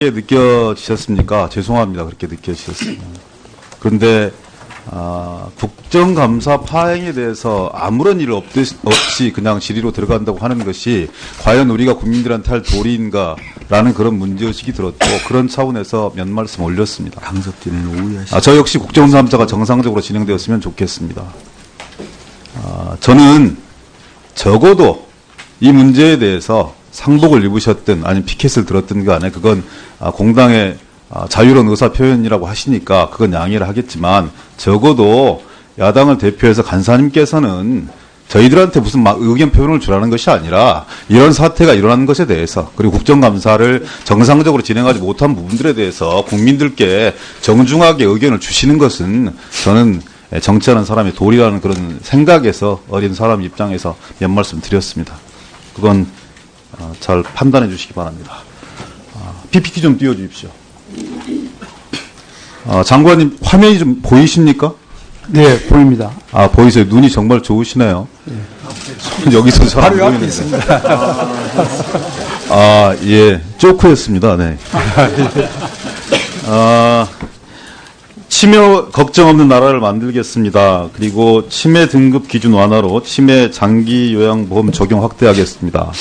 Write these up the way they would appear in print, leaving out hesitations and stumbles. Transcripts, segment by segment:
그렇게 느껴지셨습니까? 죄송합니다. 그렇게 느껴지셨습니다. 그런데 국정감사 파행에 대해서 아무런 일 없이 그냥 질의로 들어간다고 하는 것이 과연 우리가 국민들한테 할 도리인가라는 그런 문제의식이 들었고 그런 차원에서 몇 말씀 올렸습니다. 강석진은 오해하시죠. 저 역시 국정감사가 정상적으로 진행되었으면 좋겠습니다. 저는 적어도 이 문제에 대해서 상복을 입으셨든 아니면 피켓을 들었든 간에 그건 공당의 자유로운 의사 표현이라고 하시니까 그건 양해를 하겠지만 적어도 야당을 대표해서 간사님께서는 저희들한테 무슨 막 의견 표현을 주라는 것이 아니라 이런 사태가 일어난 것에 대해서 그리고 국정감사를 정상적으로 진행하지 못한 부분들에 대해서 국민들께 정중하게 의견을 주시는 것은 저는 정치하는 사람의 도리라는 그런 생각에서 어린 사람 입장에서 몇 말씀 드렸습니다. 그건 잘 판단해 주시기 바랍니다. PPT 좀 띄워주십시오. 장관님 화면이 좀 보이십니까? 네, 보입니다. 보이세요? 눈이 정말 좋으시네요. 네. 여기서 잘 안 바로 앞에 보이는데. 있습니다. 예, 쪼크였습니다. 네. 치매 걱정 없는 나라를 만들겠습니다. 그리고 치매 등급 기준 완화로 치매 장기 요양보험 적용 확대하겠습니다.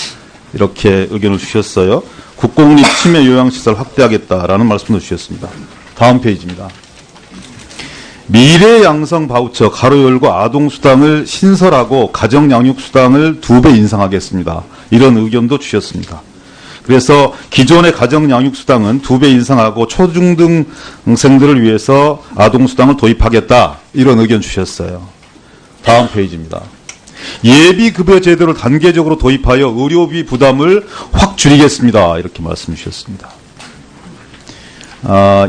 이렇게 의견을 주셨어요. 국공립 치매 요양시설 확대하겠다라는 말씀도 주셨습니다. 다음 페이지입니다. 미래 양성 바우처 가로 열고 아동수당을 신설하고 가정양육수당을 2배 인상하겠습니다. 이런 의견도 주셨습니다. 그래서 기존의 가정양육수당은 2배 인상하고 초중등생들을 위해서 아동수당을 도입하겠다. 이런 의견 주셨어요. 다음 페이지입니다. 예비급여 제도를 단계적으로 도입하여 의료비 부담을 확 줄이겠습니다. 이렇게 말씀 주셨습니다.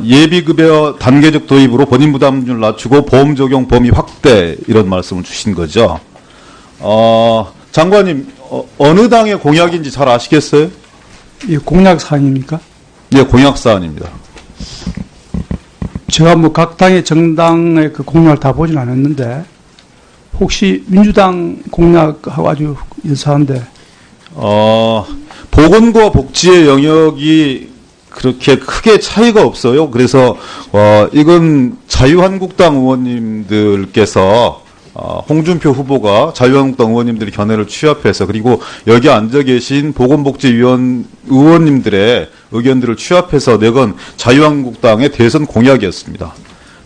예비급여 단계적 도입으로 본인 부담률 낮추고 보험 적용 범위 확대 이런 말씀을 주신 거죠. 장관님 어느 당의 공약인지 잘 아시겠어요? 이 공약 사항입니까? 예, 공약 사안입니다. 제가 뭐 각 당의 정당의 그 공약을 다 보진 않았는데 혹시 민주당 공약하고 아주 유사한데 보건과 복지의 영역이 그렇게 크게 차이가 없어요. 그래서 이건 자유한국당 의원님들께서 홍준표 후보가 자유한국당 의원님들이 견해를 취합해서 그리고 여기 앉아 계신 보건복지위원 의원님들의 의견들을 취합해서 내건 자유한국당의 대선 공약이었습니다.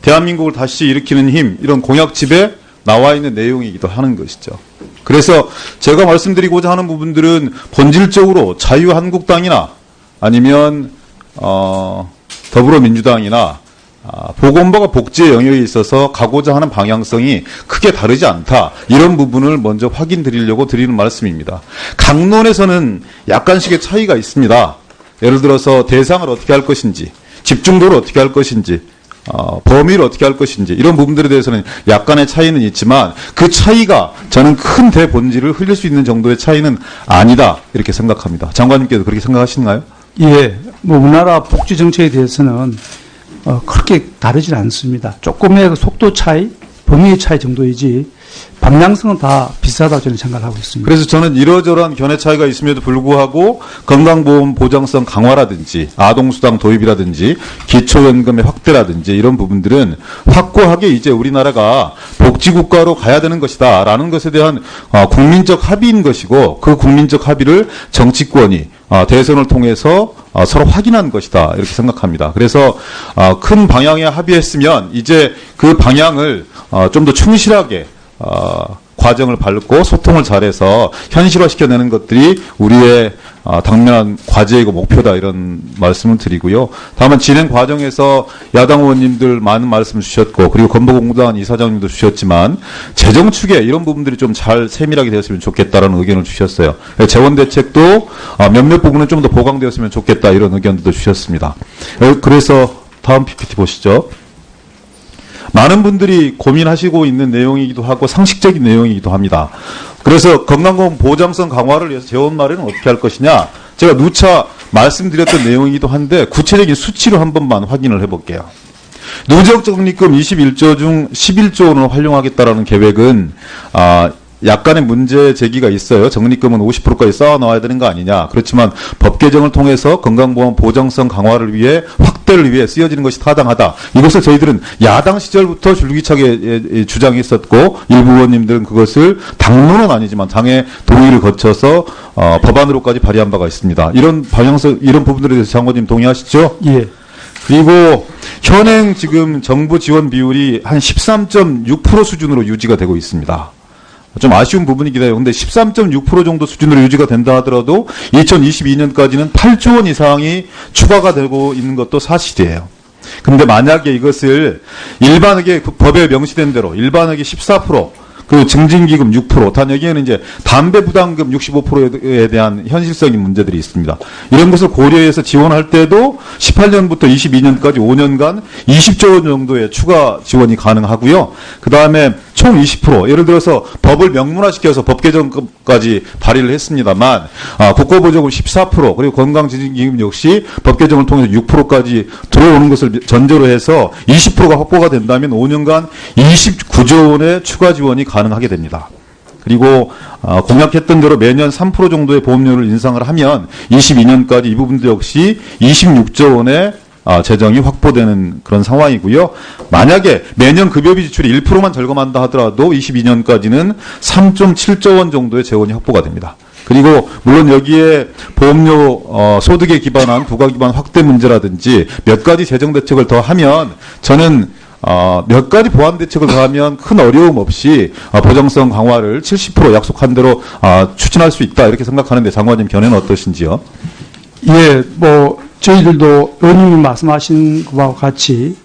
대한민국을 다시 일으키는 힘 이런 공약집에 나와 있는 내용이기도 하는 것이죠. 그래서 제가 말씀드리고자 하는 부분들은 본질적으로 자유한국당이나 아니면 더불어민주당이나 보건과 복지의 영역에 있어서 가고자 하는 방향성이 크게 다르지 않다. 이런 부분을 먼저 확인드리려고 드리는 말씀입니다. 강론에서는 약간씩의 차이가 있습니다. 예를 들어서 대상을 어떻게 할 것인지, 집중도를 어떻게 할 것인지, 범위를 어떻게 할 것인지 이런 부분들에 대해서는 약간의 차이는 있지만 그 차이가 저는 큰 대본질을 흘릴 수 있는 정도의 차이는 아니다. 이렇게 생각합니다. 장관님께도 그렇게 생각하시나요? 예, 뭐 우리나라 복지 정책에 대해서는 그렇게 다르진 않습니다. 조금의 그 속도 차이, 범위의 차이 정도이지 방향성은 다 비슷하다고 저는 생각을 하고 있습니다. 그래서 저는 이러저러한 견해 차이가 있음에도 불구하고 건강보험 보장성 강화라든지 아동수당 도입이라든지 기초연금의 확대라든지 이런 부분들은 확고하게 이제 우리나라가 복지국가로 가야 되는 것이다 라는 것에 대한 국민적 합의인 것이고 그 국민적 합의를 정치권이 대선을 통해서 서로 확인한 것이다 이렇게 생각합니다. 그래서 큰 방향에 합의했으면 이제 그 방향을 좀 더 충실하게 과정을 밟고 소통을 잘해서 현실화시켜내는 것들이 우리의 당면한 과제이고 목표다 이런 말씀을 드리고요. 다만 진행 과정에서 야당 의원님들 많은 말씀 주셨고 그리고 건보공단 이사장님도 주셨지만 재정 추계 이런 부분들이 좀 잘 세밀하게 되었으면 좋겠다라는 의견을 주셨어요. 재원대책도 몇몇 부분은 좀 더 보강되었으면 좋겠다 이런 의견도 주셨습니다. 그래서 다음 PPT 보시죠. 많은 분들이 고민하시고 있는 내용이기도 하고 상식적인 내용이기도 합니다. 그래서 건강보험 보장성 강화를 위해서 재원 마련은 어떻게 할 것이냐. 제가 누차 말씀드렸던 내용이기도 한데 구체적인 수치로 한 번만 확인을 해볼게요. 누적 적립금 21조 중 11조 원을 활용하겠다라는 계획은 약간의 문제 제기가 있어요. 적립금은 50%까지 쌓아 나와야 되는 거 아니냐. 그렇지만 법 개정을 통해서 건강보험 보장성 강화를 위해 확대를 위해 쓰여지는 것이 타당하다. 이것을 저희들은 야당 시절부터 줄기차게 주장했었고 일부 의원님들은 그것을 당론은 아니지만 당의 동의를 거쳐서 법안으로까지 발의한 바가 있습니다. 이런 방향성 이런 부분들에 대해서 장관님 동의하시죠? 예. 그리고 현행 지금 정부 지원 비율이 한 13.6% 수준으로 유지가 되고 있습니다. 좀 아쉬운 부분이긴 해요. 근데 13.6% 정도 수준으로 유지가 된다 하더라도 2022년까지는 8조 원 이상이 추가가 되고 있는 것도 사실이에요. 근데 만약에 이것을 일반하게 법에 명시된 대로 일반하게 14%, 그 증진기금 6%, 단 여기에는 이제 담배 부담금 65%에 대한 현실적인 문제들이 있습니다. 이런 것을 고려해서 지원할 때도 18년부터 22년까지 5년간 20조 원 정도의 추가 지원이 가능하고요. 그 다음에 총 20%, 예를 들어서 법을 명문화시켜서 법 개정까지 발의를 했습니다만, 국고보조금 14%, 그리고 건강증진기금 역시 법 개정을 통해서 6%까지 들어오는 것을 전제로 해서 20%가 확보가 된다면 5년간 29조 원의 추가 지원이 가능하게 됩니다. 그리고 공약했던 대로 매년 3% 정도의 보험료를 인상을 하면 22년까지 이 부분도 역시 26조 원의 재정이 확보되는 그런 상황이고요. 만약에 매년 급여비 지출이 1%만 절감한다 하더라도 22년까지는 3.7조 원 정도의 재원이 확보가 됩니다. 그리고 물론 여기에 보험료 소득에 기반한 부가 기반 확대 문제라든지 몇 가지 재정 대책을 더 하면 저는 몇 가지 보완 대책을 더하면 큰 어려움 없이 보장성 강화를 70% 약속한 대로 추진할 수 있다 이렇게 생각하는데 장관님 견해는 어떠신지요? 예, 저희들도 의원님이 말씀하신 것과 같이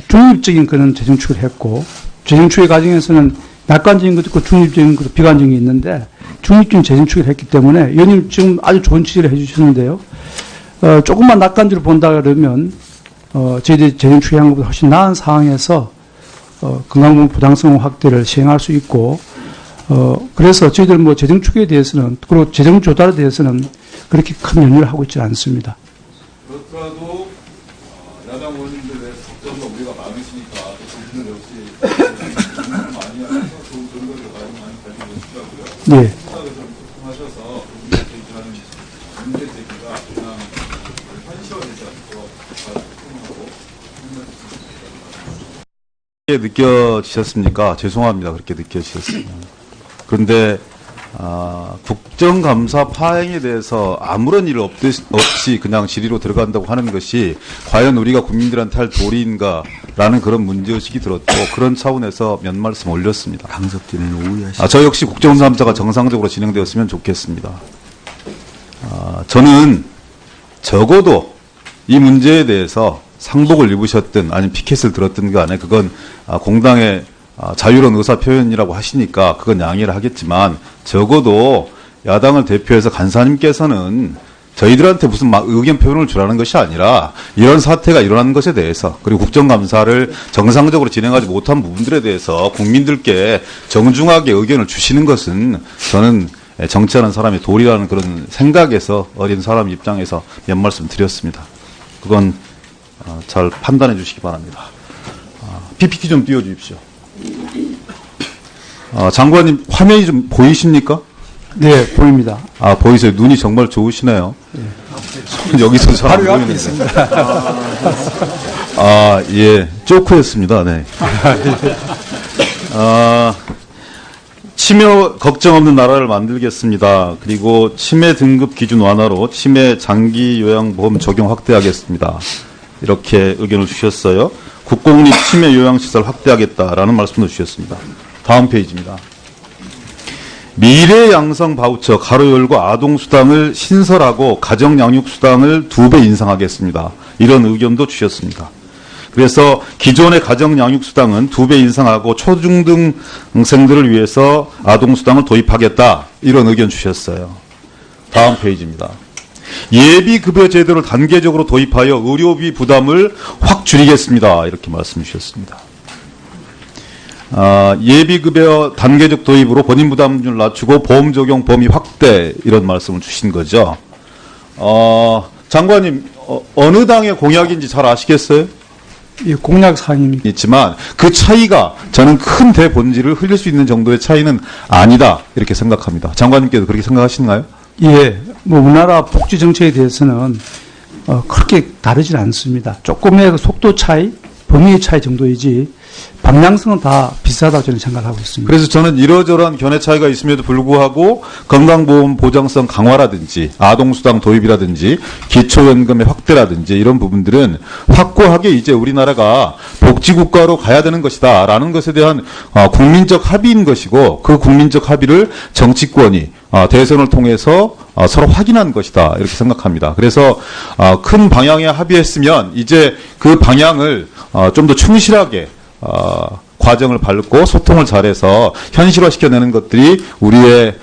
중립적인 그런 재정 추이를 했고 재정 추이 과정에서는 낙관적인 것도 있고 중립적인 것도 비관적인 게 있는데 중립적인 재정 추이를 했기 때문에 의원님 지금 아주 좋은 취지를 해주셨는데요. 조금만 낙관적으로 본다 그러면 저희들이 재정 추이한 것보다 훨씬 나은 상황에서 건강보험 보장성 확대를 시행할 수 있고 그래서 저희들 재정 추이에 대해서는 그리고 재정 조달에 대해서는 그렇게 큰 연유를 하고 있지 않습니다. 그렇더라도 야당 의원님들에 대해서 걱정과 우리가 많으시니까 그분들 역시 많이 하셔서 좋은 정보를 많이 가지고 계시고요. 네. 소통하셔서 그분들 제기하는 문제 제기가 그냥 현실화되지 않고 소통하고 느껴지셨습니까? 죄송합니다. 그렇게 느껴지셨습니다. 그런데 국정감사 파행에 대해서 아무런 일 없이 그냥 질의로 들어간다고 하는 것이 과연 우리가 국민들한테 할 도리인가라는 그런 문제의식이 들었고 그런 차원에서 몇 말씀 올렸습니다. 강석진은 오해하시죠. 저 역시 국정감사가 정상적으로 진행되었으면 좋겠습니다. 저는 적어도 이 문제에 대해서 상복을 입으셨든 아니면 피켓을 들었든 간에 그건 공당의 자유로운 의사 표현이라고 하시니까 그건 양해를 하겠지만 적어도 야당을 대표해서 간사님께서는 저희들한테 무슨 의견 표현을 주라는 것이 아니라 이런 사태가 일어난 것에 대해서 그리고 국정감사를 정상적으로 진행하지 못한 부분들에 대해서 국민들께 정중하게 의견을 주시는 것은 저는 정치하는 사람의 도리라는 그런 생각에서 어린 사람 입장에서 몇 말씀 드렸습니다. 그건 잘 판단해 주시기 바랍니다. PPT 좀 띄워주십시오. 장관님 화면이 좀 보이십니까? 네, 보입니다. 보이세요. 눈이 정말 좋으시네요. 손 여기서 잘 안 보이는데. 예. 쪼크였습니다. 네. 치매 걱정 없는 나라를 만들겠습니다. 그리고 치매 등급 기준 완화로 치매 장기 요양보험 적용 확대하겠습니다. 이렇게 의견을 주셨어요. 국공립 치매 요양시설 확대하겠다라는 말씀도 주셨습니다. 다음 페이지입니다. 미래 양성 바우처 가로 열고 아동수당을 신설하고 가정양육수당을 2배 인상하겠습니다. 이런 의견도 주셨습니다. 그래서 기존의 가정양육수당은 2배 인상하고 초중등생들을 위해서 아동수당을 도입하겠다. 이런 의견 주셨어요. 다음 페이지입니다. 예비급여 제도를 단계적으로 도입하여 의료비 부담을 확 줄이겠습니다. 이렇게 말씀 주셨습니다. 예비급여 단계적 도입으로 본인 부담률 낮추고 보험 적용 범위 확대 이런 말씀을 주신 거죠. 장관님 어느 당의 공약인지 잘 아시겠어요? 이 공약 사항입니까? 있지만 그 차이가 저는 큰 대본질을 흘릴 수 있는 정도의 차이는 아니다 이렇게 생각합니다. 장관님께도 그렇게 생각하시나요? 예, 뭐 우리나라 복지 정책에 대해서는 그렇게 다르진 않습니다. 조금의 그 속도 차이, 범위의 차이 정도이지 방향성은 다 비슷하다고 저는 생각하고 있습니다. 그래서 저는 이러저러한 견해 차이가 있음에도 불구하고 건강보험 보장성 강화라든지 아동수당 도입이라든지 기초연금의 확대라든지 이런 부분들은 확고하게 이제 우리나라가 복지국가로 가야 되는 것이다라는 것에 대한 국민적 합의인 것이고 그 국민적 합의를 정치권이 대선을 통해서 서로 확인한 것이다 이렇게 생각합니다. 그래서 큰 방향에 합의했으면 이제 그 방향을 좀 더 충실하게 과정을 밟고 소통을 잘해서 현실화시켜내는 것들이 우리의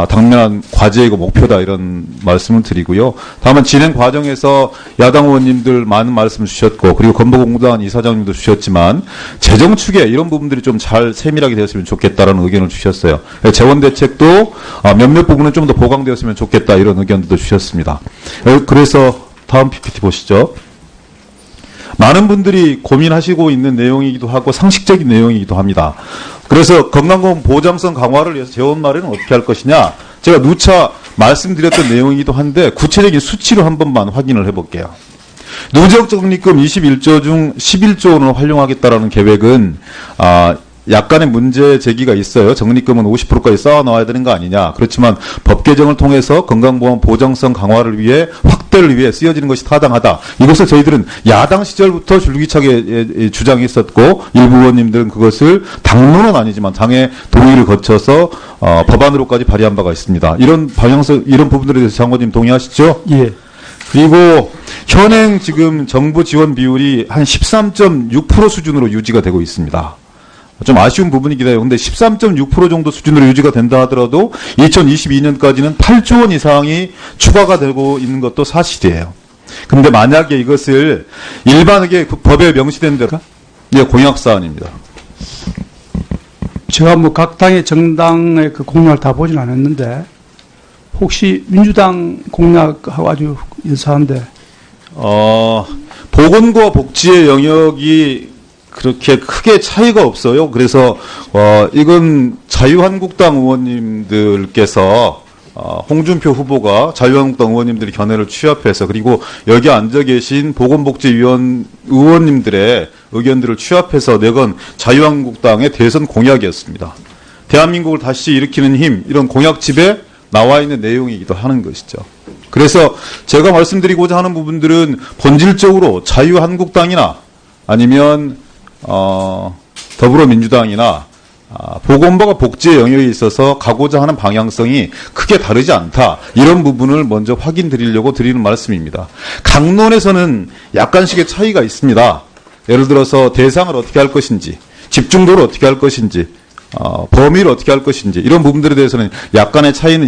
당면한 과제이고 목표다 이런 말씀을 드리고요. 다만 진행 과정에서 야당 의원님들 많은 말씀 주셨고 그리고 건보공단 이사장님도 주셨지만 재정 추계 이런 부분들이 좀 잘 세밀하게 되었으면 좋겠다라는 의견을 주셨어요. 재원 대책도 몇몇 부분은 좀 더 보강되었으면 좋겠다 이런 의견도 주셨습니다. 그래서 다음 PPT 보시죠. 많은 분들이 고민하시고 있는 내용이기도 하고 상식적인 내용이기도 합니다. 그래서 건강보험 보장성 강화를 위해서 재원 마련은 어떻게 할 것이냐. 제가 누차 말씀드렸던 내용이기도 한데 구체적인 수치로 한 번만 확인을 해볼게요. 누적 적립금 21조 중 11조 원을 활용하겠다라는 계획은 약간의 문제 제기가 있어요. 적립금은 50%까지 쌓아 나와야 되는 거 아니냐. 그렇지만 법 개정을 통해서 건강보험 보장성 강화를 위해 확대를 위해 쓰여지는 것이 타당하다. 이것을 저희들은 야당 시절부터 줄기차게 주장했었고 일부 의원님들은 그것을 당론은 아니지만 당의 동의를 거쳐서 법안으로까지 발의한 바가 있습니다. 이런 방향성 이런 부분들에 대해서 장관님 동의하시죠? 예. 그리고 현행 지금 정부 지원 비율이 한 13.6% 수준으로 유지가 되고 있습니다. 좀 아쉬운 부분이긴 해요. 근데 13.6% 정도 수준으로 유지가 된다 하더라도 2022년까지는 8조 원 이상이 추가가 되고 있는 것도 사실이에요. 근데 만약에 이것을 일반하게 법에 명시된 대로 공약 사안입니다. 제가 뭐 각 당의 정당의 그 공약을 다 보진 않았는데 혹시 민주당 공약하고 아주 유사한데 보건과 복지의 영역이 그렇게 크게 차이가 없어요. 그래서 이건 자유한국당 의원님들께서 홍준표 후보가 자유한국당 의원님들이 견해를 취합해서 그리고 여기 앉아 계신 보건복지위원 의원님들의 의견들을 취합해서 내건 자유한국당의 대선 공약이었습니다. 대한민국을 다시 일으키는 힘 이런 공약집에 나와 있는 내용이기도 하는 것이죠. 그래서 제가 말씀드리고자 하는 부분들은 본질적으로 자유한국당이나 아니면 더불어민주당이나 보건과 복지의 영역에 있어서 가고자 하는 방향성이 크게 다르지 않다. 이런 부분을 먼저 확인드리려고 드리는 말씀입니다. 강론에서는 약간씩의 차이가 있습니다. 예를 들어서 대상을 어떻게 할 것인지, 집중도를 어떻게 할 것인지, 범위를 어떻게 할 것인지 이런 부분들에 대해서는 약간의 차이는